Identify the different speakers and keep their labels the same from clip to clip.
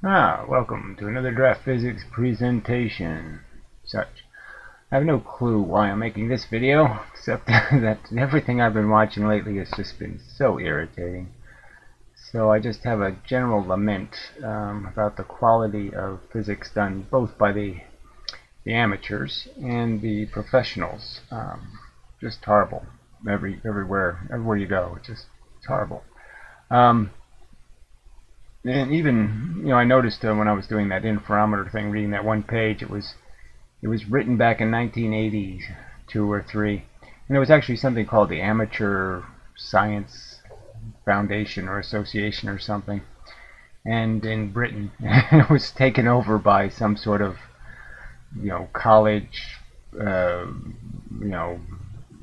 Speaker 1: Welcome to another draft physics presentation. Such. I have no clue why I'm making this video, except that everything I've been watching lately has just been so irritating. So I just have a general lament about the quality of physics done both by the amateurs and the professionals. Just horrible. Everywhere you go, it's horrible. Um, And even, I noticed when I was doing that interferometer thing, reading that one page, it was written back in 1982 or 3, and there was actually something called the Amateur Science Foundation or Association or something, and in Britain, it was taken over by some sort of, college,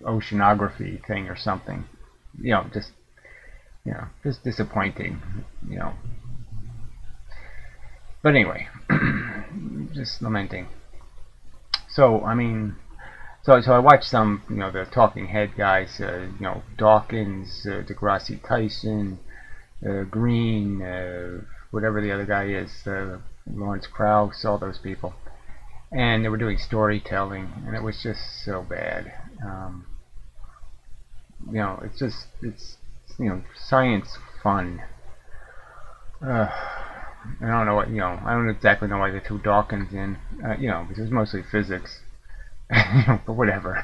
Speaker 1: oceanography thing or something, just disappointing, you know. But anyway, just lamenting. So I mean, so I watched some, the talking head guys, Dawkins, Degrassi Tyson, Green, whatever the other guy is, Lawrence Krauss, all those people, and they were doing storytelling, and it was just so bad. It's science fun. I don't know what, I don't exactly know why they threw Dawkins in, because it was mostly physics, but whatever.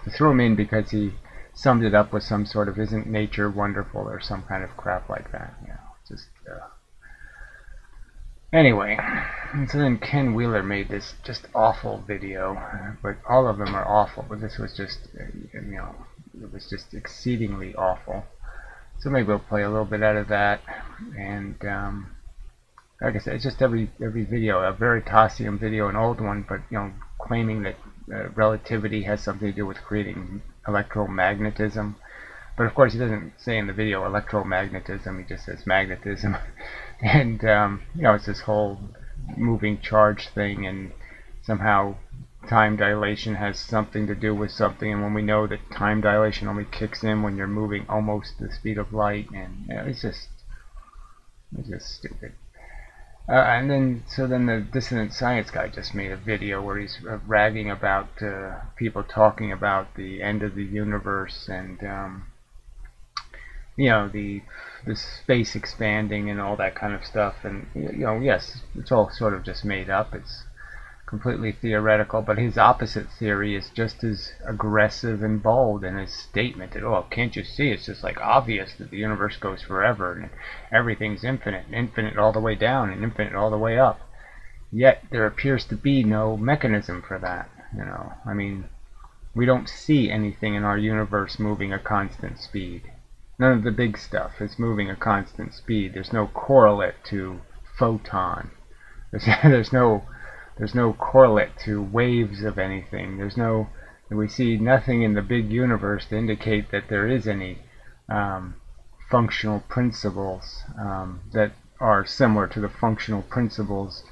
Speaker 1: They threw him in because he summed it up with some sort of "isn't nature wonderful" or some kind of crap like that, Anyway, and so then Ken Wheeler made this just awful video, but all of them are awful, but this was just, it was just exceedingly awful. So maybe we'll play a little bit out of that, and like I said, it's just every video, a Veritasium video, an old one, but claiming that relativity has something to do with creating electromagnetism. But of course, he doesn't say in the video electromagnetism; he just says magnetism. And it's this whole moving charge thing, and somehow time dilation has something to do with something. And when we know that time dilation only kicks in when you're moving almost the speed of light, and it's just stupid. And then the dissident science guy just made a video where he's ragging about people talking about the end of the universe, and the space expanding and all that kind of stuff. And yes, it's all sort of just made up. It's completely theoretical, but his opposite theory is just as aggressive and bold in his statement that, oh, can't you see, it's just like obvious that the universe goes forever and everything's infinite all the way down and infinite all the way up. Yet there appears to be no mechanism for that. I mean, we don't see anything in our universe moving a constant speed. None of the big stuff is moving a constant speed. There's no correlate to photon. There's no correlate to waves of anything. We see nothing in the big universe to indicate that there is any functional principles that are similar to the functional principles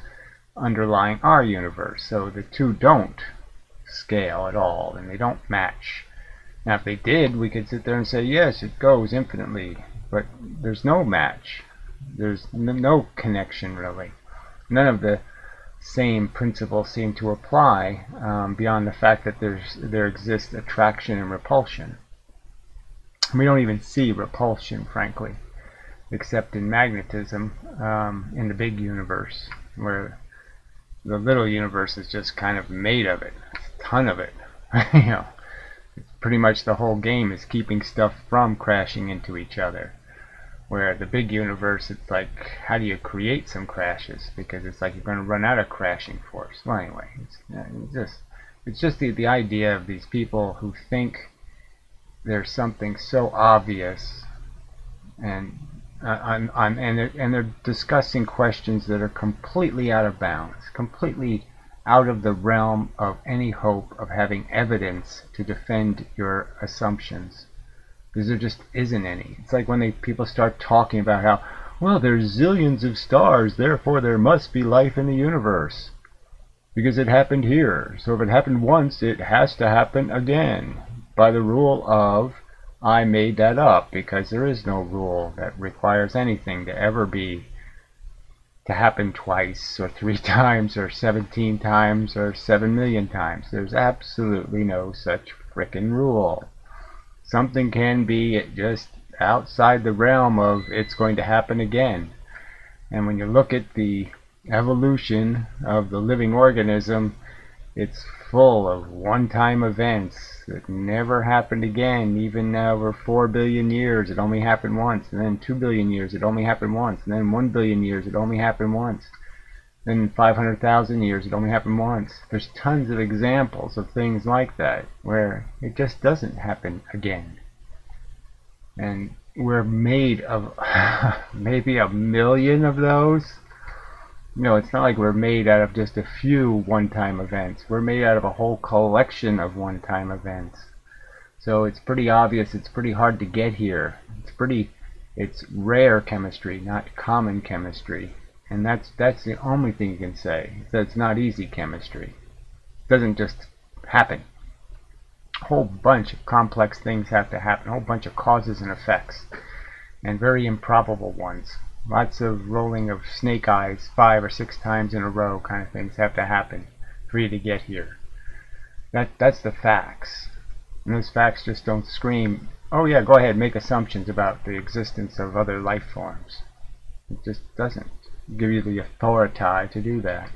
Speaker 1: underlying our universe. So the two don't scale at all, and they don't match. Now, if they did, we could sit there and say, yes, it goes infinitely, but there's no match. There's no connection, really. None of the same principles seem to apply beyond the fact that there exists attraction and repulsion. We don't even see repulsion, frankly, except in magnetism in the big universe, where the little universe is just kind of made of it. It's a ton of it. It's pretty much the whole game is keeping stuff from crashing into each other. Where the big universe, it's like, how do you create some crashes? Because it's like you're going to run out of crashing force. Well, anyway, it's just the idea of these people who think there's something so obvious, and they're discussing questions that are completely out of bounds, completely out of the realm of any hope of having evidence to defend your assumptions. Because there just isn't any. It's like when people start talking about how, well, there's zillions of stars, therefore there must be life in the universe. Because it happened here. So if it happened once, it has to happen again. By the rule of, I made that up, because there is no rule that requires anything to ever be to happen twice or 3 times or 17 times or 7 million times. There's absolutely no such frickin' rule. Something can be just outside the realm of it's going to happen again. And when you look at the evolution of the living organism, it's full of one-time events that never happened again. Even over 4 billion years it only happened once, and then 2 billion years it only happened once, and then 1 billion years it only happened once, then 500,000 years it only happened once. There's tons of examples of things like that where it just doesn't happen again. And we're made of maybe 1 million of those. No, it's not like we're made out of just a few one-time events. We're made out of a whole collection of one-time events. So it's pretty obvious, it's pretty hard to get here. It's rare chemistry, not common chemistry. And that's the only thing you can say. That it's not easy chemistry. It doesn't just happen. A whole bunch of complex things have to happen, a whole bunch of causes and effects, and very improbable ones. Lots of rolling of snake eyes 5 or 6 times in a row kind of things have to happen for you to get here. That's the facts. And those facts just don't scream, oh yeah, go ahead, make assumptions about the existence of other life forms. It just doesn't give you the authority to do that.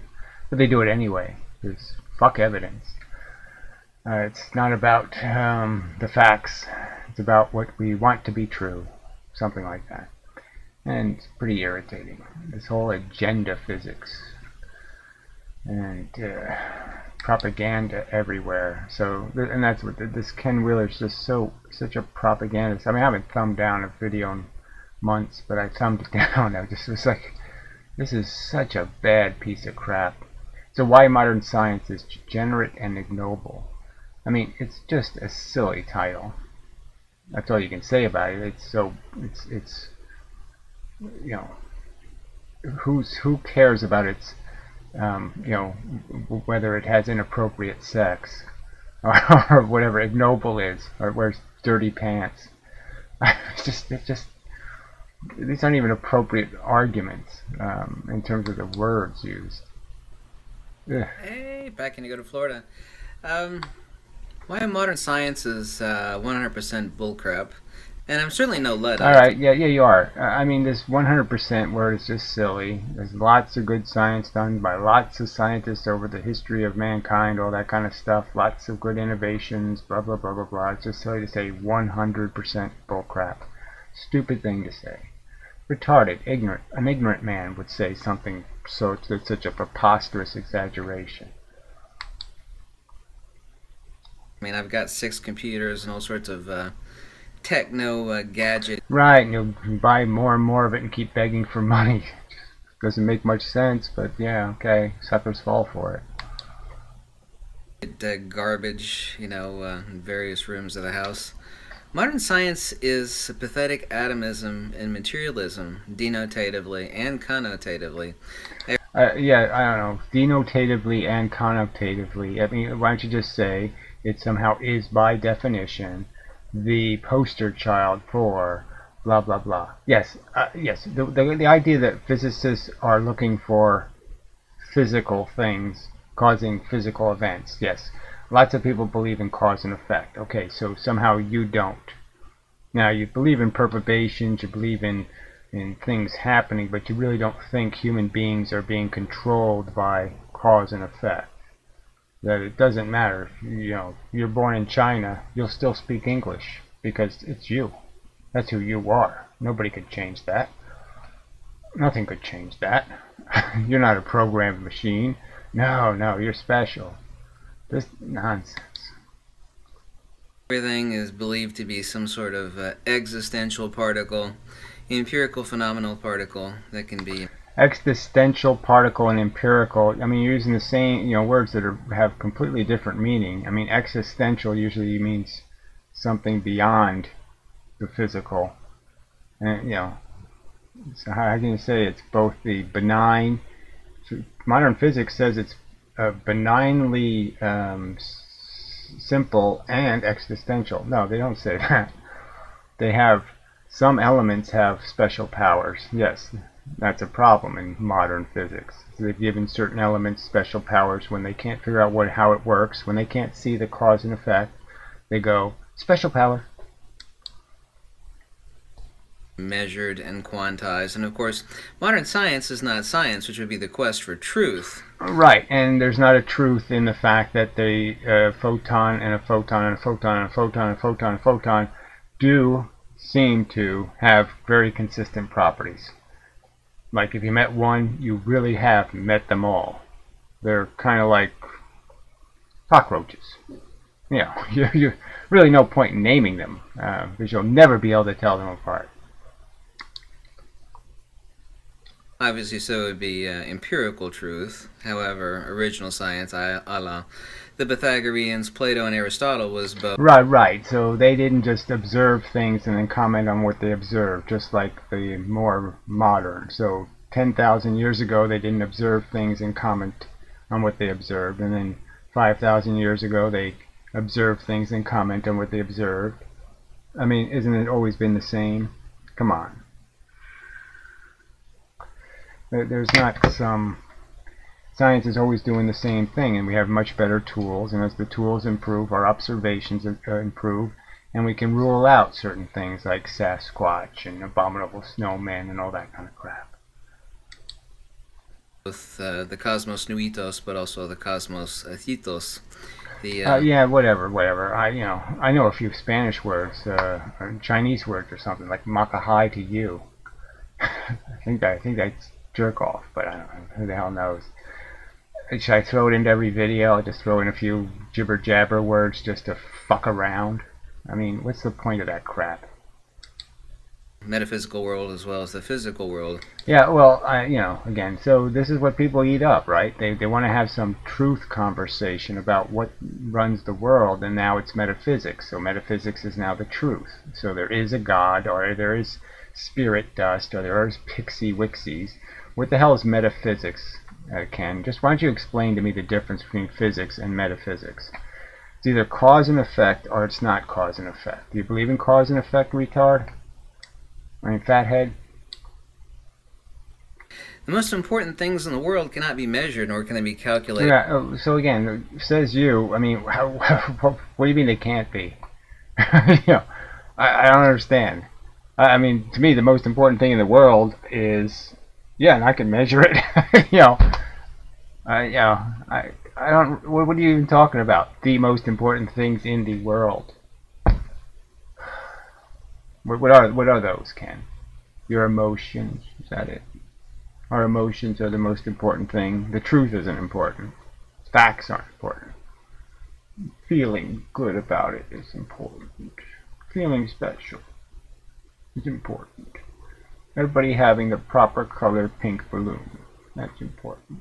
Speaker 1: But they do it anyway. There's fuck evidence. It's not about the facts. It's about what we want to be true. Something like that. And it's pretty irritating. This whole agenda physics. And propaganda everywhere. So, and that's what this Ken Wheeler's just such a propagandist. I mean, I haven't thumbed down a video in months, but I thumbed it down. I just was like, this is such a bad piece of crap. So why modern science is degenerate and ignoble. I mean, it's just a silly title. That's all you can say about it. It's you know, who cares about its you know, whether it has inappropriate sex or whatever ignoble is, or wears dirty pants. It's just these aren't even appropriate arguments in terms of the words used. Ugh.
Speaker 2: Hey, back in to go to Florida. Why modern science is 100% bullcrap, and I'm certainly no Luddite.
Speaker 1: Alright, yeah, you are. I mean, this 100% word is just silly. There's lots of good science done by lots of scientists over the history of mankind, all that kind of stuff. Lots of good innovations, blah, blah, blah, blah, blah. It's just silly to say 100% bullcrap. Stupid thing to say. Retarded, ignorant. An ignorant man would say something that's such a preposterous exaggeration.
Speaker 2: I mean, I've got 6 computers and all sorts of techno gadgets.
Speaker 1: Right, and you'll buy more and more of it and keep begging for money. Doesn't make much sense, but yeah, okay, suckers fall for
Speaker 2: it. Garbage, you know, in various rooms of the house. Modern science is pathetic atomism and materialism, denotatively and connotatively.
Speaker 1: Yeah, I don't know, denotatively and connotatively. I mean, why don't you just say it somehow is, by definition, the poster child for blah blah blah. Yes, yes. The idea that physicists are looking for physical things causing physical events. Yes, lots of people believe in cause and effect. Okay, so somehow you don't. Now you believe in perturbations, you believe in things happening, but you really don't think human beings are being controlled by cause and effect. That it doesn't matter if you're born in China, you'll still speak English because it's you. That's who you are. Nobody could change that. Nothing could change that. You're not a programmed machine. No, you're special. This nonsense.
Speaker 2: Everything is believed to be some sort of existential particle, empirical phenomenal particle that can be
Speaker 1: existential particle and empirical. I mean, you're using the same words that have completely different meaning. I mean, existential usually means something beyond the physical, and so how can you say it's both the benign? So modern physics says it's benignly simple and existential. No, they don't say that. They have some elements have special powers. Yes. That's a problem in modern physics. So they've given certain elements special powers when they can't figure out how it works. When they can't see the cause and effect, they go, special power.
Speaker 2: Measured and quantized. And of course, modern science is not science, which would be the quest for truth.
Speaker 1: Right, and there's not a truth in the fact that the photon and a photon and a photon and a photon and a photon and a photon do seem to have very consistent properties. Like if you met one, you really have met them all. They're kind of like cockroaches. You know, you really no point in naming them because you'll never be able to tell them apart.
Speaker 2: Obviously, so it would be empirical truth. However, original science, a la the Pythagoreans, Plato, and Aristotle, was both.
Speaker 1: Right. So they didn't just observe things and then comment on what they observed, just like the more modern. So 10,000 years ago, they didn't observe things and comment on what they observed. And then 5,000 years ago, they observed things and comment on what they observed. I mean, isn't it always been the same? Come on. There's not some... Science is always doing the same thing, and we have much better tools, and as the tools improve, our observations improve, and we can rule out certain things like Sasquatch and abominable snowmen and all that kind of crap.
Speaker 2: With the cosmos nuitos, but also the cosmos thitos.
Speaker 1: Yeah, whatever. I know a few Spanish words, Chinese words or something like "makahai" to you. I think that's jerk off, but I don't know. Who the hell knows? Should I throw it into every video? I'll just throw in a few jibber jabber words just to fuck around. I mean, what's the point of that crap?
Speaker 2: Metaphysical world as well as the physical world.
Speaker 1: Yeah, well, again, so this is what people eat up, right? They want to have some truth conversation about what runs the world, and now it's metaphysics. So metaphysics is now the truth. So there is a God, or there is spirit dust, or there is pixie wixies. What the hell is metaphysics, Ken? Just why don't you explain to me the difference between physics and metaphysics? It's either cause and effect, or it's not cause and effect. Do you believe in cause and effect, retard? I mean, fathead?
Speaker 2: The most important things in the world cannot be measured, nor can they be calculated.
Speaker 1: Yeah, so again, says you, I mean, what do you mean they can't be? I don't understand. I mean, to me, the most important thing in the world is... Yeah, and I can measure it. I don't. What are you even talking about? The most important things in the world. What are those, Ken? Your emotions. Is that it? Our emotions are the most important thing. The truth isn't important. Facts aren't important. Feeling good about it is important. Feeling special is important. Everybody having the proper color pink balloon. That's important.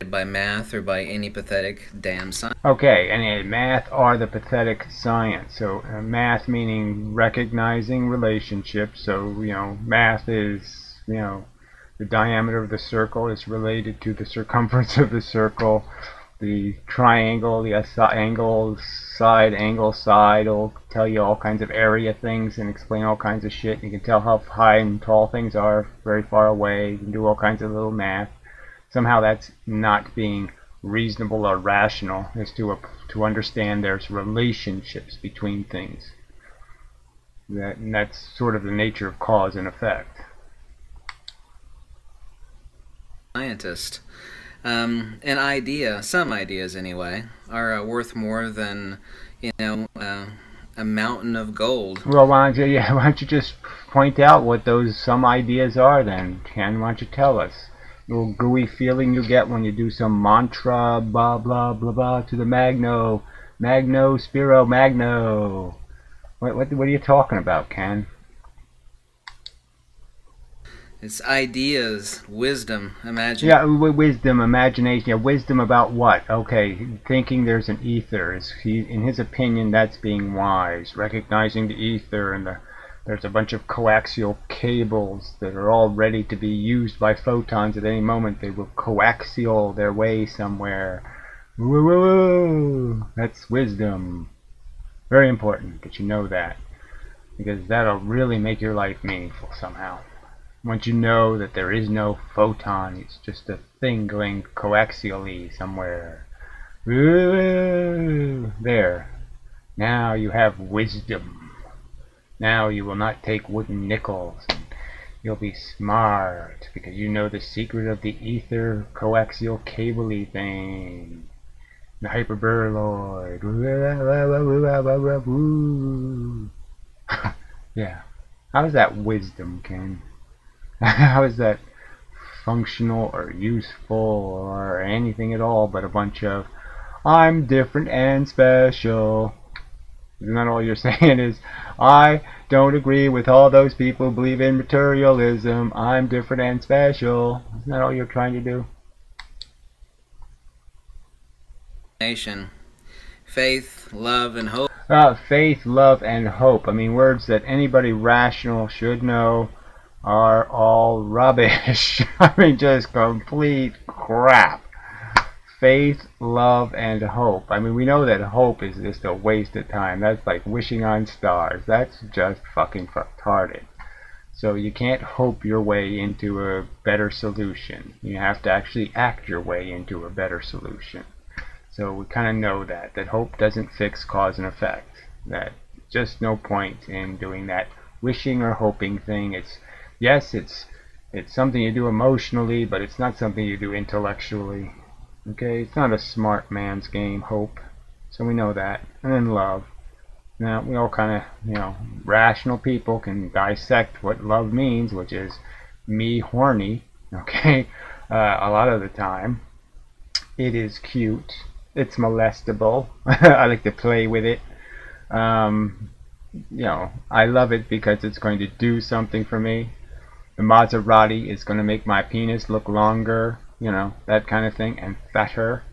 Speaker 2: By math or by any pathetic damn science.
Speaker 1: Okay, and math are the pathetic science. So math meaning recognizing relationships. So, math is, the diameter of the circle is related to the circumference of the circle. The triangle, the angle side will tell you all kinds of area things and explain all kinds of shit. You can tell how high and tall things are very far away. You can do all kinds of little math. Somehow that's not being reasonable or rational, is to understand there's relationships between things. And that's sort of the nature of cause and effect.
Speaker 2: Scientist. An idea, some ideas anyway, are worth more than, a mountain of gold.
Speaker 1: Well, why don't you just point out what those some ideas are then, Ken? Why don't you tell us? The little gooey feeling you get when you do some mantra, blah, blah, blah, blah, to the Magno, Spiro, Magno. What are you talking about, Ken?
Speaker 2: It's ideas, wisdom, imagination.
Speaker 1: Yeah, wisdom, imagination. Yeah, wisdom about what? Okay, thinking there's an ether. In his opinion, that's being wise. Recognizing the ether and there's a bunch of coaxial cables that are all ready to be used by photons at any moment. They will coaxial their way somewhere. Woo, woo, woo. That's wisdom. Very important that you know that, because that'll really make your life meaningful somehow. Once you know that there is no photon, it's just a thing going coaxially somewhere. Ooh, there. Now you have wisdom. Now you will not take wooden nickels. You'll be smart because you know the secret of the ether coaxial cabley thing. The hyperboloid. Yeah. How is that wisdom, Ken? How is that functional or useful or anything at all but a bunch of I'm different and special? Isn't that all you're saying is, I don't agree with all those people who believe in materialism. I'm different and special. Isn't that all you're trying to do?
Speaker 2: Nation. Faith, love, and hope.
Speaker 1: Faith, love, and hope. I mean, words that anybody rational should know are all rubbish. I mean, just complete crap. Faith, love, and hope. I mean, we know that hope is just a waste of time. That's like wishing on stars. That's just fucking retarded. So you can't hope your way into a better solution. You have to actually act your way into a better solution. So we kind of know that hope doesn't fix cause and effect. That just no point in doing that wishing or hoping thing. It's something you do emotionally, but it's not something you do intellectually. Okay, it's not a smart man's game, hope. So we know that. And then love. Now, we all kind of, rational people can dissect what love means, which is me horny, okay, a lot of the time. It is cute. It's molestable. I like to play with it. I love it because it's going to do something for me. The Maserati is going to make my penis look longer, that kind of thing, and fatter.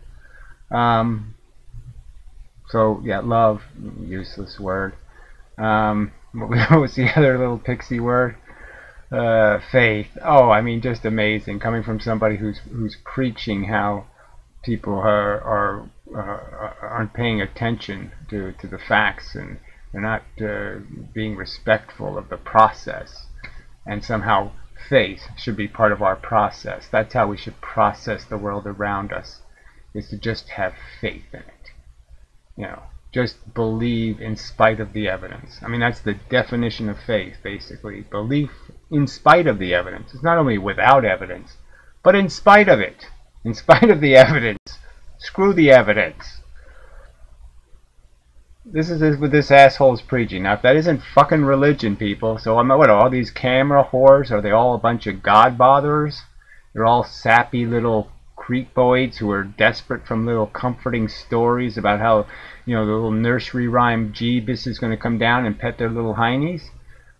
Speaker 1: So, yeah, love, useless word. What was the other little pixie word? Faith. Oh, I mean, just amazing. Coming from somebody who's preaching how people aren't paying attention to the facts, and they're not being respectful of the process, and somehow faith should be part of our process. That's how we should process the world around us, is to just have faith in it. Just believe in spite of the evidence. I mean, that's the definition of faith, basically. Belief in spite of the evidence. It's not only without evidence, but in spite of it. In spite of the evidence. Screw the evidence. This is what this asshole's preaching. Now, if that isn't fucking religion, people, so what are all these camera whores? Are they all a bunch of God botherers? They're all sappy little creepoids who are desperate from little comforting stories about how, the little nursery rhyme Jeebus is going to come down and pet their little heinies?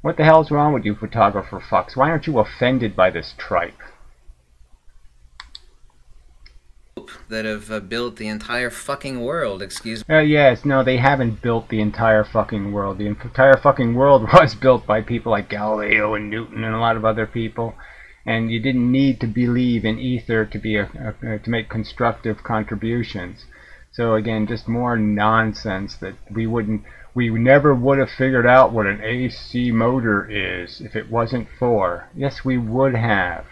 Speaker 1: What the hell's wrong with you photographer fucks? Why aren't you offended by this tripe?
Speaker 2: That have built the entire fucking world, excuse me.
Speaker 1: Yes, no, they haven't built the entire fucking world. The entire fucking world was built by people like Galileo and Newton and a lot of other people. And you didn't need to believe in ether to be to make constructive contributions. So again, just more nonsense that we never would have figured out what an AC motor is if it wasn't for. Yes, we would have.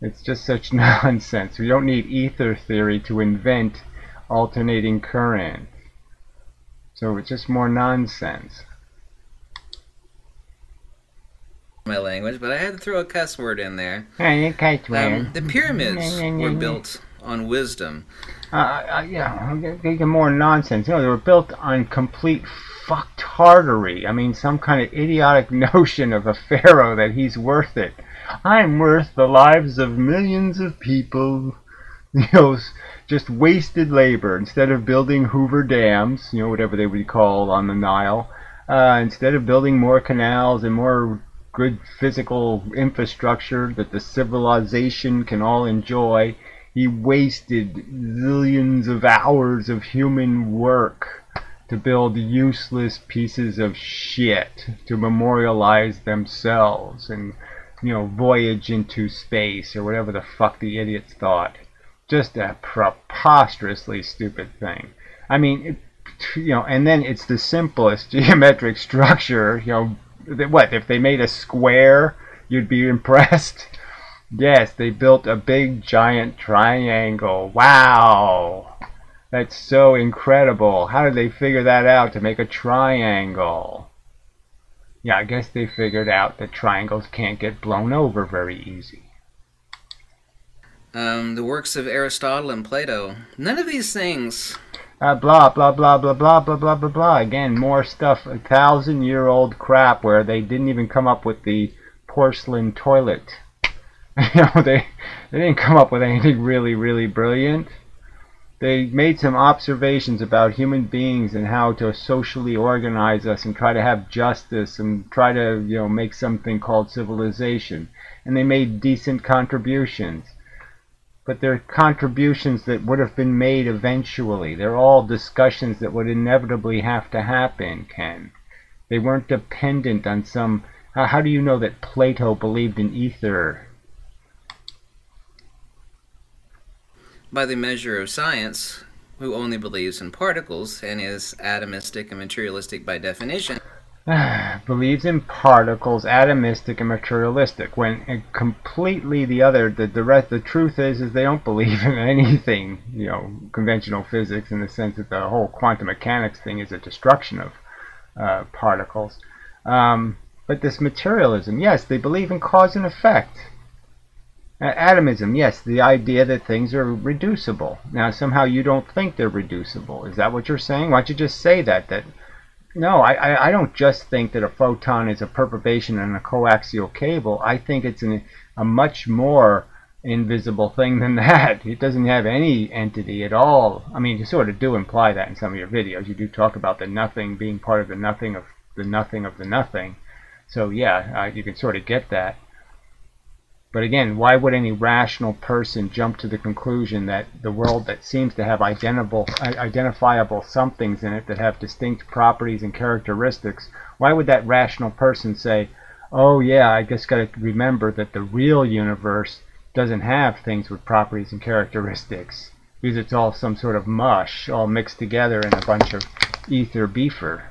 Speaker 1: It's just such nonsense. We don't need ether theory to invent alternating current. So it's just more nonsense.
Speaker 2: My language, but I had to throw a cuss word in there.
Speaker 1: The
Speaker 2: pyramids were built on wisdom.
Speaker 1: More nonsense. They were built on complete fucktardery. I mean, some kind of idiotic notion of a pharaoh that he's worth it. I'm worth the lives of millions of people. Just wasted labor. Instead of building Hoover dams, whatever they would call on the Nile, instead of building more canals and more good physical infrastructure that the civilization can all enjoy, he wasted zillions of hours of human work to build useless pieces of shit to memorialize themselves and voyage into space or whatever the fuck the idiots thought. Just a preposterously stupid thing. I mean, and then it's the simplest geometric structure. What if they made a square? You'd be impressed. Yes, they built a big giant triangle. Wow! That's so incredible. How did they figure that out to make a triangle? Yeah, I guess they figured out that triangles can't get blown over very easy.
Speaker 2: The works of Aristotle and Plato. None of these things.
Speaker 1: Blah, blah, blah, blah, blah, blah, blah, blah, blah. Again, more stuff, 1,000-year-old crap where they didn't even come up with the porcelain toilet. They didn't come up with anything really, really brilliant. They made some observations about human beings and how to socially organize us and try to have justice and try to, make something called civilization. And they made decent contributions. But they're contributions that would have been made eventually. They're all discussions that would inevitably have to happen, Ken. They weren't dependent on some... How do you know that Plato believed in ether?
Speaker 2: By the measure of science, who only believes in particles and is atomistic and materialistic by definition.
Speaker 1: Believes in particles, atomistic and materialistic, when completely the truth is they don't believe in anything, conventional physics, in the sense that the whole quantum mechanics thing is a destruction of particles. But this materialism, yes, they believe in cause and effect. Atomism, yes, the idea that things are reducible. Now, somehow you don't think they're reducible. Is that what you're saying? Why don't you just say that? No, I don't just think that a photon is a perturbation in a coaxial cable. I think it's a much more invisible thing than that. It doesn't have any entity at all. I mean, you sort of do imply that in some of your videos. You do talk about the nothing being part of the nothing of the nothing of the nothing. So yeah, you can sort of get that. But again, why would any rational person jump to the conclusion that the world that seems to have identifiable somethings in it that have distinct properties and characteristics, why would that rational person say, oh yeah, I just got to remember that the real universe doesn't have things with properties and characteristics, because it's all some sort of mush all mixed together in a bunch of ether beefer,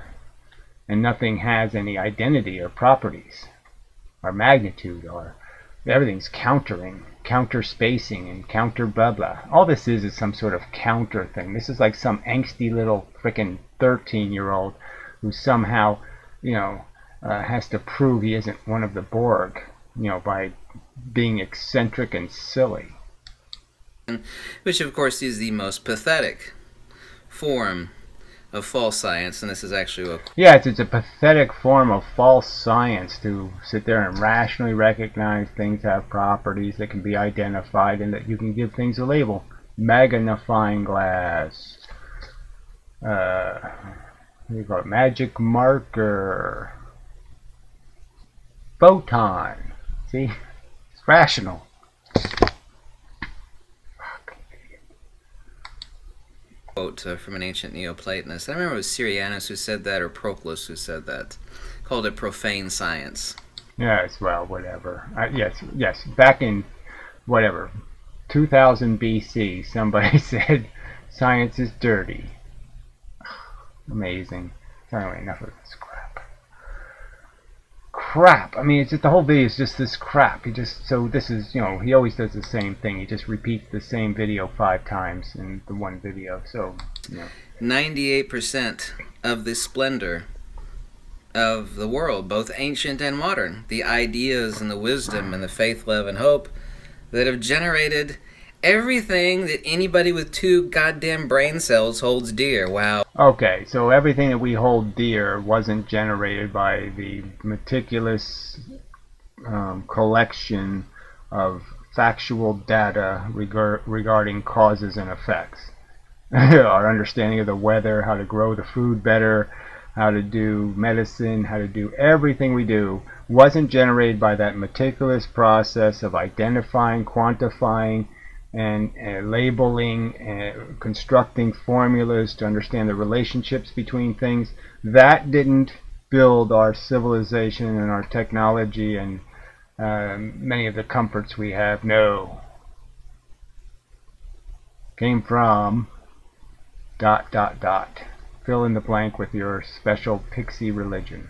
Speaker 1: and nothing has any identity or properties or magnitude, or everything's counter spacing and counter blah blah. All this is some sort of counter thing. This is like some angsty little frickin' 13-year-old who somehow, has to prove he isn't one of the Borg, by being eccentric and silly.
Speaker 2: Which, of course, is the most pathetic form of false science, and this is actually
Speaker 1: Yes, it's a pathetic form of false science to sit there and rationally recognize things have properties that can be identified and that you can give things a label. Magnifying glass. What do you call it? Magic marker. Photon. See? It's rational.
Speaker 2: quote from an ancient Neoplatonist. I remember it was Syrianus who said that, or Proclus who said that. Called it profane science.
Speaker 1: Yes, well, whatever. Yes. Back in, 2000 BC, somebody said science is dirty. Amazing. So anyway, enough of this crap. I mean, it's just, the whole video is just this crap. He always does the same thing. He just repeats the same video 5 times in the one video. So,
Speaker 2: 98% of the splendor of the world, both ancient and modern, the ideas and the wisdom and the faith, love, and hope that have generated everything that anybody with 2 goddamn brain cells holds dear. Wow.
Speaker 1: Okay, so everything that we hold dear wasn't generated by the meticulous collection of factual data regarding causes and effects. Our understanding of the weather, how to grow the food better, how to do medicine, how to do everything we do, wasn't generated by that meticulous process of identifying, quantifying, and labeling and constructing formulas to understand the relationships between things. That didn't build our civilization and our technology and many of the comforts we have. No. Came from ... Fill in the blank with your special pixie religion.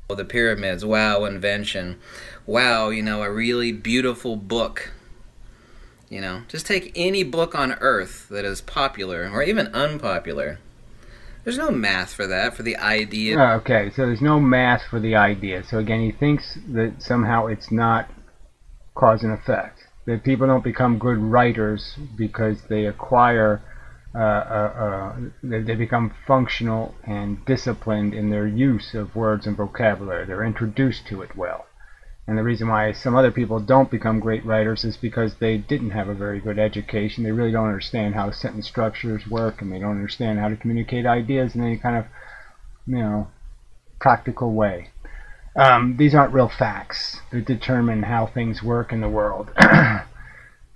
Speaker 2: The pyramids, wow, invention. Wow, a really beautiful book. Just take any book on earth that is popular or even unpopular. There's no math for that, for the idea.
Speaker 1: Okay, so there's no math for the idea. So again, he thinks that somehow it's not cause and effect. That people don't become good writers because they acquire, they become functional and disciplined in their use of words and vocabulary. They're introduced to it well. And the reason why some other people don't become great writers is because they didn't have a very good education. They really don't understand how sentence structures work, and they don't understand how to communicate ideas in any kind of, practical way. These aren't real facts that determine how things work in the world.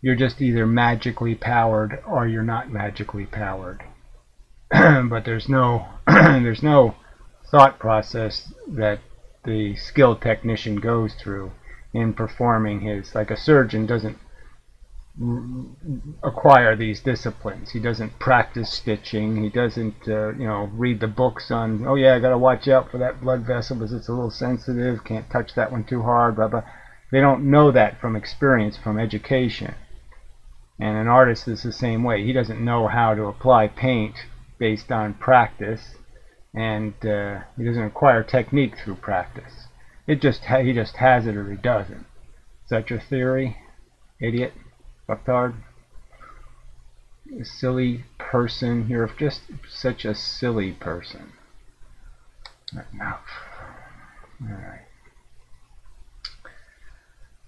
Speaker 1: You're just either magically powered or you're not magically powered. But there's no there's no thought process that the skilled technician goes through in performing his, like a surgeon doesn't acquire these disciplines. He doesn't practice stitching. He doesn't read the books on, oh yeah, I gotta watch out for that blood vessel because it's a little sensitive, can't touch that one too hard, blah blah. They don't know that from experience, from education. And an artist is the same way. He doesn't know how to apply paint based on practice, and he doesn't acquire technique through practice. He just has it or he doesn't. Is that your theory, idiot, fucktard? A silly person. You're just such a silly person. Enough. Alright.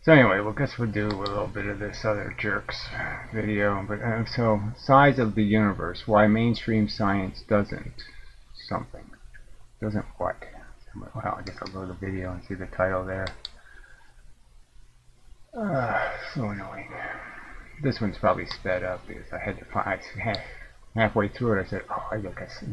Speaker 1: So anyway, well, I guess we'll do a little bit of this other jerks video. But so, size of the universe. Why mainstream science doesn't something. Doesn't what? Well, I guess I'll go to the video and see the title there. So annoying. This one's probably sped up because I had to find halfway through it. I said, oh, I guess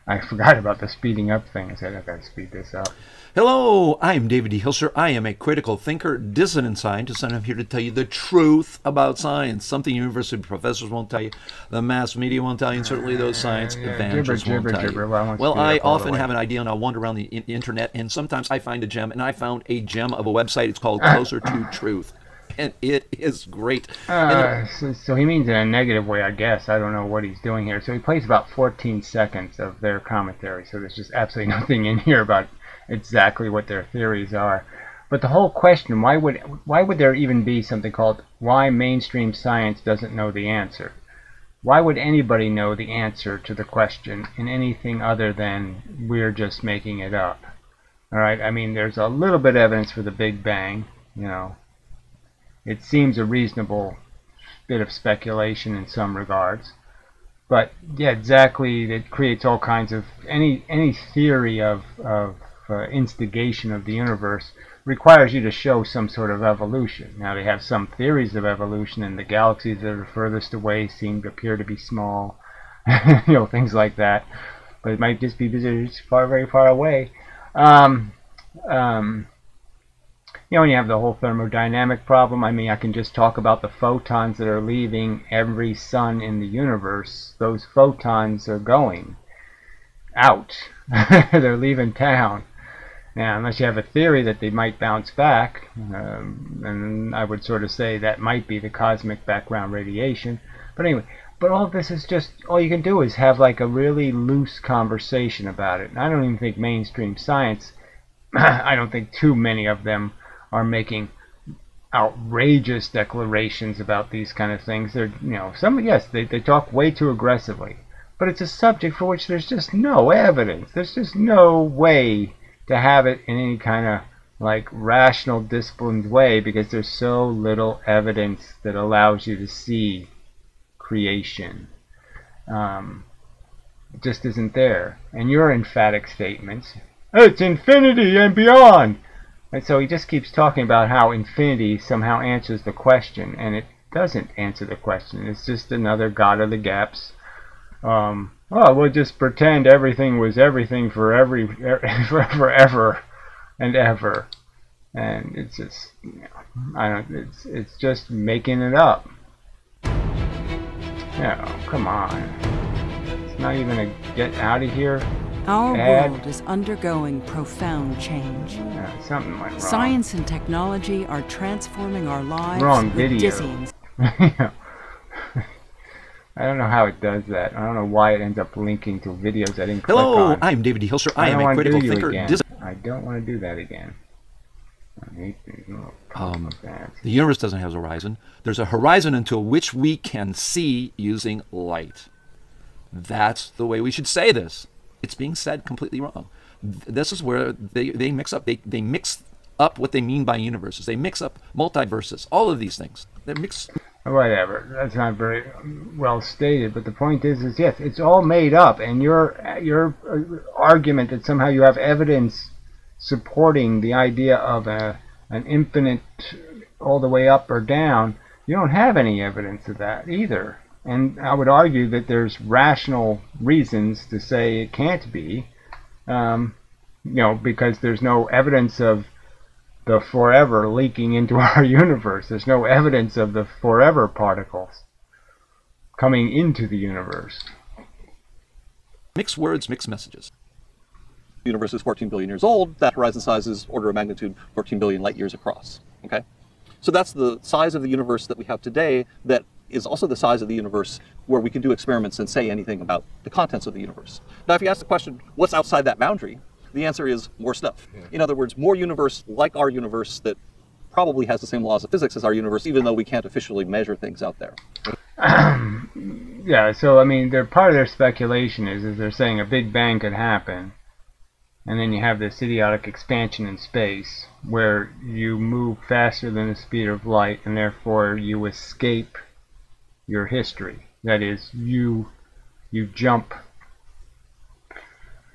Speaker 1: I forgot about the speeding up thing. I said, I gotta speed this up.
Speaker 3: Hello, I'm David D. Hilser. I am a critical thinker, dissonant scientist, and I'm here to tell you the truth about science. Something university professors won't tell you, the mass media won't tell you, and certainly those science evangelists won't tell you. Well, I often have an idea, and I'll wander around the internet, and sometimes I find a gem, and I found a gem of a website. It's called Closer to Truth. And it is great.
Speaker 1: So he means in a negative way, I guess. I don't know what he's doing here. So he plays about 14 seconds of their commentary. So there's just absolutely nothing in here about exactly what their theories are. But the whole question, why would there even be something called why mainstream science doesn't know the answer? Why would anybody know the answer to the question in anything other than we're just making it up? All right. I mean, there's a little bit of evidence for the Big Bang, It seems a reasonable bit of speculation in some regards. But yeah, exactly, it creates all kinds of, any theory of instigation of the universe requires you to show some sort of evolution. Now they have some theories of evolution, and the galaxies that are furthest away appear to be small, things like that. But it might just be because it's very far away. When you have the whole thermodynamic problem, I mean, I can just talk about the photons that are leaving every sun in the universe. Those photons are going out. They're leaving town. Now, unless you have a theory that they might bounce back, and I would sort of say that might be the cosmic background radiation. But anyway, but all this is just, all you can do is have like a really loose conversation about it. And I don't even think mainstream science, I don't think too many of them are making outrageous declarations about these kind of things. They're, yes, they talk way too aggressively, but it's a subject for which there's just no evidence. There's just no way to have it in any kind of like rational, disciplined way because there's so little evidence that allows you to see creation. It just isn't there. And your emphatic statements, it's infinity and beyond. And so he just keeps talking about how infinity somehow answers the question, and it doesn't answer the question. It's just another God of the gaps. We'll just pretend everything was everything forever and ever, and it's just, it's just making it up. Come on. It's not even a get out of here.
Speaker 4: Our
Speaker 1: Bad.
Speaker 4: world is undergoing profound change.
Speaker 1: Yeah, something went wrong.
Speaker 4: Science and technology are transforming our lives
Speaker 1: Wrong
Speaker 4: with
Speaker 1: video.
Speaker 4: dizzying.
Speaker 1: I don't know how it does that. I don't know why it ends up linking to videos I didn't click
Speaker 3: Hello,
Speaker 1: on.
Speaker 3: I'm David D. Hilser. I am
Speaker 1: don't
Speaker 3: a
Speaker 1: want to
Speaker 3: critical
Speaker 1: do you
Speaker 3: thinker.
Speaker 1: again. I don't want to do that again. I hate these little ads.
Speaker 3: The universe doesn't have a horizon. There's a horizon until which we can see using light. That's the way we should say this. It's being said completely wrong. This is where they mix up. They mix up what they mean by universes. They mix up multiverses. All of these things. They mix.
Speaker 1: Whatever. That's not very well stated. But the point is yes, it's all made up. And your argument that somehow you have evidence supporting the idea of an infinite all the way up or down, you don't have any evidence of that either. And I would argue that there's rational reasons to say it can't be, because there's no evidence of the forever leaking into our universe. There's no evidence of the forever particles coming into the universe.
Speaker 3: Mixed words, mixed messages.
Speaker 5: The universe is 14 billion years old. That horizon size is order of magnitude 14 billion light years across. Okay, so that's the size of the universe that we have today. That is also the size of the universe where we can do experiments and say anything about the contents of the universe. Now, if you ask the question, what's outside that boundary? The answer is more stuff. In other words, more universe like our universe that probably has the same laws of physics as our universe, even though we can't officially measure things out there.
Speaker 1: Yeah, so I mean, part of their speculation is they're saying a Big Bang could happen, and then you have this idiotic expansion in space where you move faster than the speed of light, and therefore you escape your history. That is, you jump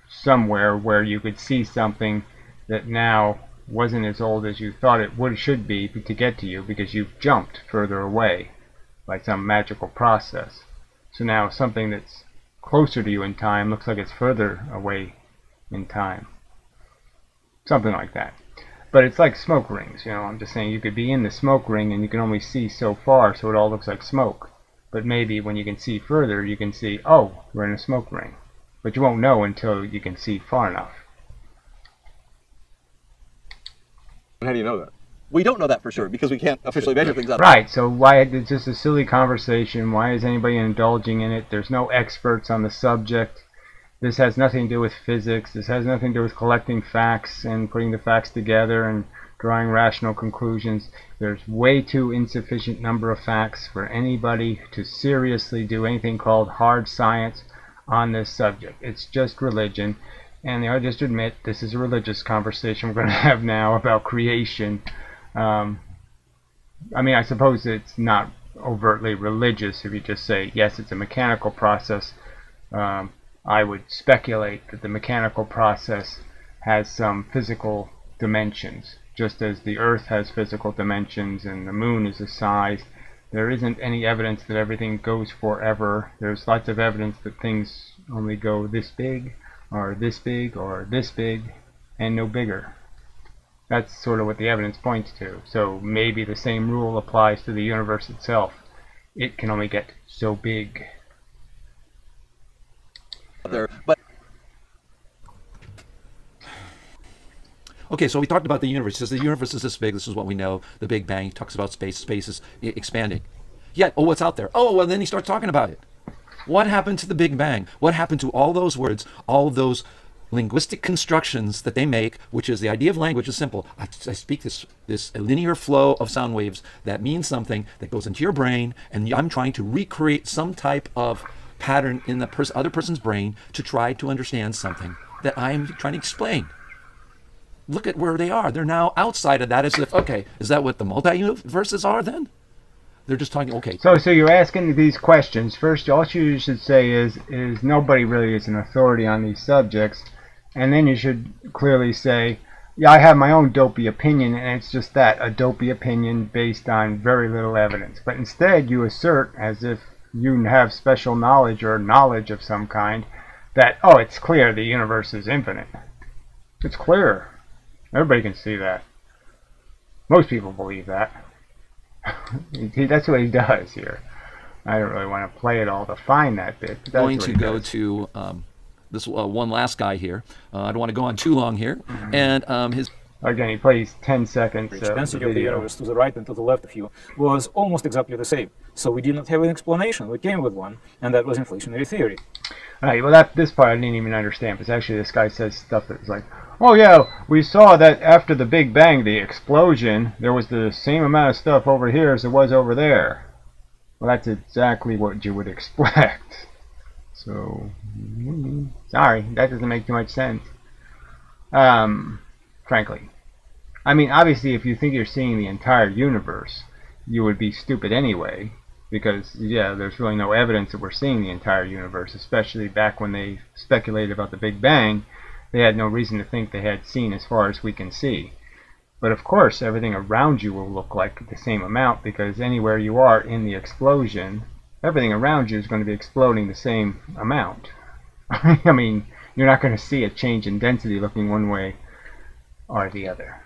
Speaker 1: somewhere where you could see something that now wasn't as old as you thought it should be to get to you, because you've jumped further away by some magical process. So now something that's closer to you in time looks like it's further away in time. Something like that. But it's like smoke rings, I'm just saying you could be in the smoke ring and you can only see so far, so it all looks like smoke. But maybe when you can see further, you can see, oh, we're in a smoke ring. But you won't know until you can see far enough.
Speaker 5: How do you know that? We don't know that for sure because we can't officially measure things out.
Speaker 1: Right, so why it's just a silly conversation. Why is anybody indulging in it? There's no experts on the subject. This has nothing to do with physics. This has nothing to do with collecting facts and putting the facts together and drawing rational conclusions. There's way too insufficient number of facts for anybody to seriously do anything called hard science on this subject. It's just religion, and I just admit this is a religious conversation we're going to have now about creation. I mean, I suppose it's not overtly religious if you just say, yes, it's a mechanical process. I would speculate that the mechanical process has some physical dimensions, just as the Earth has physical dimensions and the Moon is a size. There isn't any evidence that everything goes forever. There's lots of evidence that things only go this big, or this big, or this big, and no bigger. That's sort of what the evidence points to. So maybe the same rule applies to the universe itself. It can only get so big.
Speaker 5: But
Speaker 3: Okay, so we talked about the universe. He says the universe is this big. This is what we know. The Big Bang. He talks about space. Space is expanding. Yet, oh, what's out there? Oh, well, then he starts talking about it. What happened to the Big Bang? What happened to all those words, all those linguistic constructions that they make, which is the idea of language is simple. I speak this linear flow of sound waves that means something that goes into your brain, and I'm trying to recreate some type of pattern in the other person's brain to try to understand something that I'm trying to explain. Look at where they are. They're now outside of that, as if, okay, is that what the multiverses are then? They're just talking, okay.
Speaker 1: So you're asking these questions. First, all you should say is nobody really is an authority on these subjects. And then you should clearly say, yeah, I have my own dopey opinion, and it's just that, a dopey opinion based on very little evidence. But instead, you assert, as if you have special knowledge or knowledge of some kind, that, oh, it's clear the universe is infinite. It's clear. Everybody can see that. Most people believe that. That's what he does here. I don't really want to play it all to find that bit.
Speaker 3: Going to go to this one last guy here. I don't want to go on too long here. And his
Speaker 1: Again, he plays 10 seconds of the
Speaker 6: density of the
Speaker 1: video.
Speaker 6: universe to the right and to the left of you was almost exactly the same. So we did not have an explanation. We came with one, and that was inflationary theory.
Speaker 1: All right, well, this part I didn't even understand, because actually this guy says stuff that's like, oh yeah, we saw that after the Big Bang, the explosion, there was the same amount of stuff over here as there was over there. Well, that's exactly what you would expect. So, sorry, that doesn't make too much sense. Frankly. I mean, obviously, if you think you're seeing the entire universe, you would be stupid anyway, because, yeah, there's really no evidence that we're seeing the entire universe, especially back when they speculated about the Big Bang. They had no reason to think they had seen as far as we can see. But of course, everything around you will look like the same amount, because anywhere you are in the explosion, everything around you is going to be exploding the same amount. I mean, you're not going to see a change in density looking one way or the other.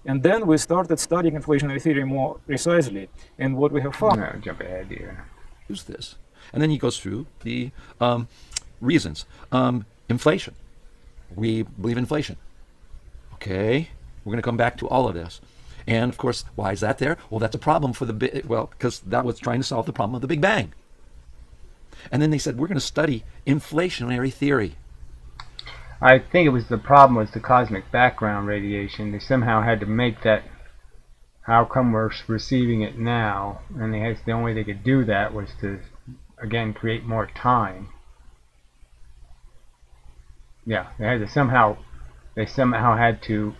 Speaker 6: And then we started studying inflationary theory more precisely, and what we have found...
Speaker 1: No, jump ahead here.
Speaker 3: use this. And then he goes through the reasons. Inflation. We believe in inflation. Okay, we're going to come back to all of this. And of course, why is that there? Well, that's a problem for the well, because that was trying to solve the problem of the Big Bang. And then they said, we're going to study inflationary theory.
Speaker 1: I think it was the problem was the cosmic background radiation. They somehow had to make that. How come we're receiving it now? And the only way they could do that was to, again, create more time. Yeah, they had to somehow. They somehow had to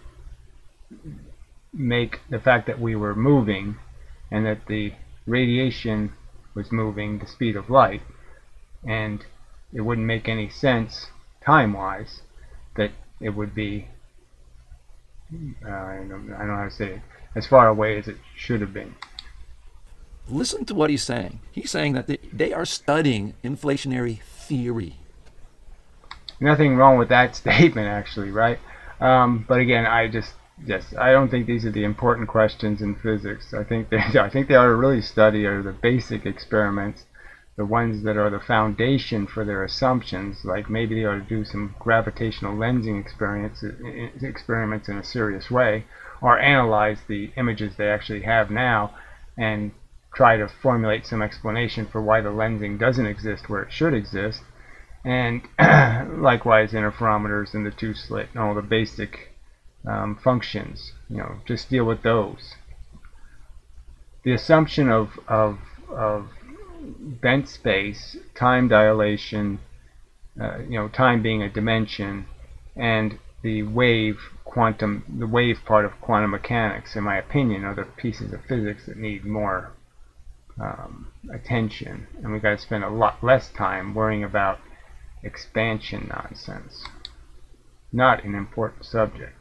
Speaker 1: make the fact that we were moving, and that the radiation was moving the speed of light, and it wouldn't make any sense time-wise that it would be, I don't know how to say it, as far away as it should have been.
Speaker 3: Listen to what he's saying. He's saying that they are studying inflationary theory.
Speaker 1: Nothing wrong with that statement, actually, right? But again, I don't think these are the important questions in physics. I think they ought to really study are the basic experiments, the ones that are the foundation for their assumptions. Like maybe they ought to do some gravitational lensing experiments in a serious way, or analyze the images they actually have now and try to formulate some explanation for why the lensing doesn't exist where it should exist. And likewise, interferometers and the two-slit and all the basic functions. Just deal with those. The assumption of bent space, time dilation, time being a dimension, and the wave part of quantum mechanics, in my opinion, are the pieces of physics that need more attention, and we've got to spend a lot less time worrying about expansion nonsense. Not an important subject.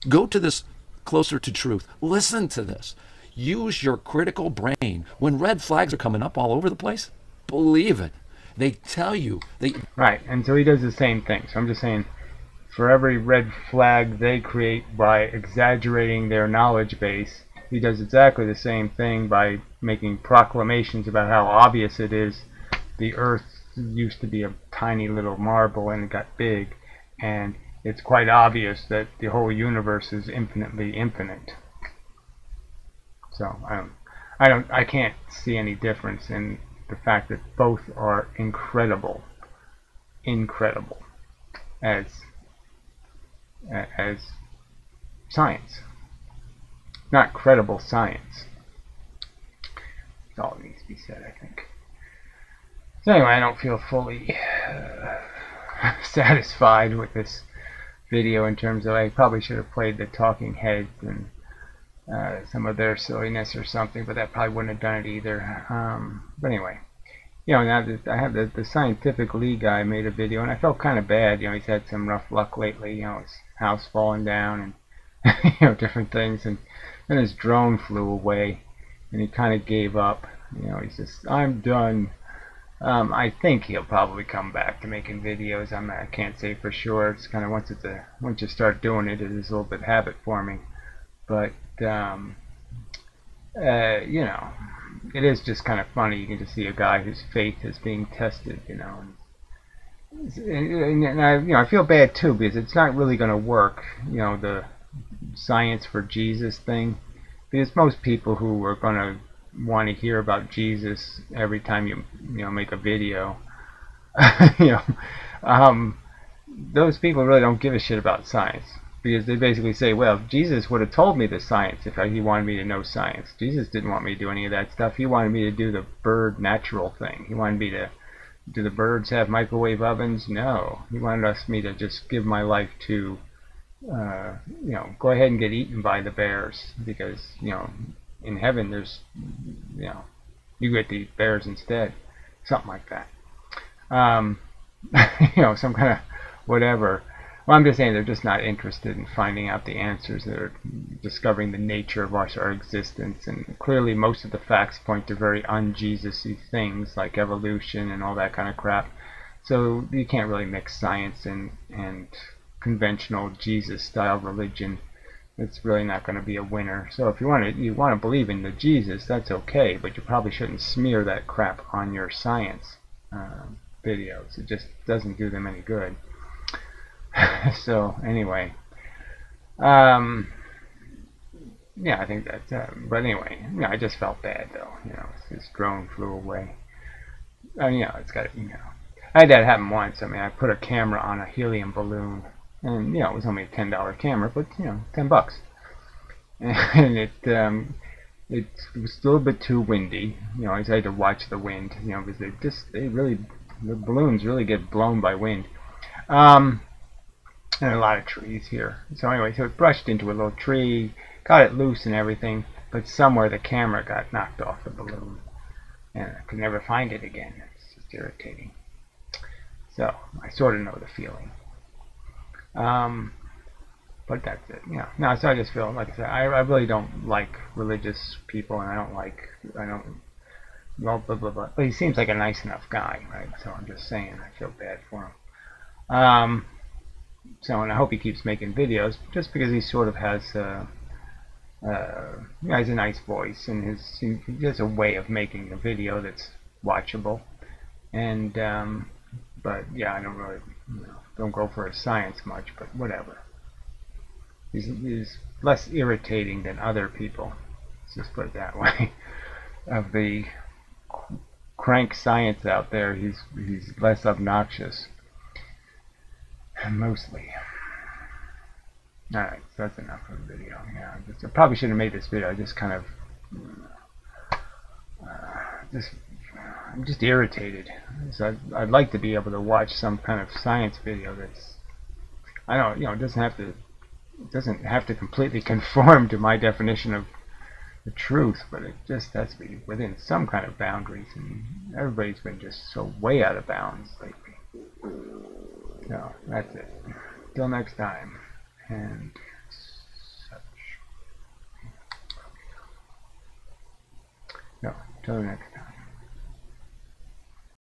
Speaker 3: Go to this closer to truth. Listen to this. Use your critical brain. When red flags are coming up all over the place, believe it. They tell you.
Speaker 1: Right, and so he does the same thing. So I'm just saying, for every red flag they create by exaggerating their knowledge base, he does exactly the same thing by making proclamations about how obvious it is the Earth used to be a tiny little marble and it got big, and it's quite obvious that the whole universe is infinitely infinite. So I can't see any difference in the fact that both are incredible as science. Not credible science. That's all that needs to be said, I think. So anyway, I don't feel fully satisfied with this video in terms of I probably should have played the talking heads and some of their silliness or something, but that probably wouldn't have done it either. But anyway, now that I have the Scientific League guy made a video, and I felt kind of bad. He's had some rough luck lately. His house falling down and different things, and then his drone flew away, and he kind of gave up. He's just, I'm done. I think he'll probably come back to making videos. I can't say for sure. It's kind of once you start doing it, it is a little bit habit forming. But it is just kind of funny. You can just see a guy whose faith is being tested, you know. And I, you know, I feel bad too because it's not really going to work. You know, the science for Jesus thing, because most people who are going to want to hear about Jesus every time you know make a video, you know, those people really don't give a shit about science, because they basically say, well, Jesus would have told me the science if he wanted me to know science. Jesus didn't want me to do any of that stuff. He wanted me to do the bird natural thing. He wanted me to, do the birds have microwave ovens? No. He wanted me to just give my life to, you know, go ahead and get eaten by the bears, because, you know, in heaven there's, you know, you get the bears instead. Something like that. You know, some kind of whatever. Well, I'm just saying they're just not interested in finding out the answers. They're discovering the nature of our existence, and clearly most of the facts point to very un-Jesus-y things like evolution and all that kind of crap. So you can't really mix science and conventional Jesus-style religion. It's really not going to be a winner. So if you want to believe in the Jesus, that's okay, but you probably shouldn't smear that crap on your science videos. It just doesn't do them any good. So anyway, yeah, I think that's. But anyway, you know, I just felt bad though. You know, this drone flew away. You know, it's got. You know, I had that happen once. I mean, I put a camera on a helium balloon, and you know, it was only a $10 camera, but you know, $10. And it was a little bit too windy. You know, I had to watch the wind. You know, because the balloons really get blown by wind. And a lot of trees here. So anyway, so it brushed into a little tree, got it loose and everything, but somewhere the camera got knocked off the balloon, and I could never find it again. It's just irritating. So I sort of know the feeling. But that's it. You know, no. So I just feel like I said, I really don't like religious people, and I don't blah blah blah blah. But he seems like a nice enough guy, right? So I'm just saying, I feel bad for him. So, and I hope he keeps making videos, just because he sort of has, you know, he has a nice voice, and he has a way of making a video that's watchable. And, but yeah, I don't really, you know, don't go for his science much, but whatever. He's less irritating than other people. Let's just put it that way. Of the crank science out there, he's less obnoxious. Mostly. Alright, so that's enough for the video. Yeah, I probably shouldn't have made this video. I just kind of I'm just irritated. So I'd like to be able to watch some kind of science video that's, I don't, you know, it doesn't have to completely conform to my definition of the truth, but it just has to be within some kind of boundaries, and everybody's been just so way out of bounds lately. So that's it. Till next time, and such. No, till next time.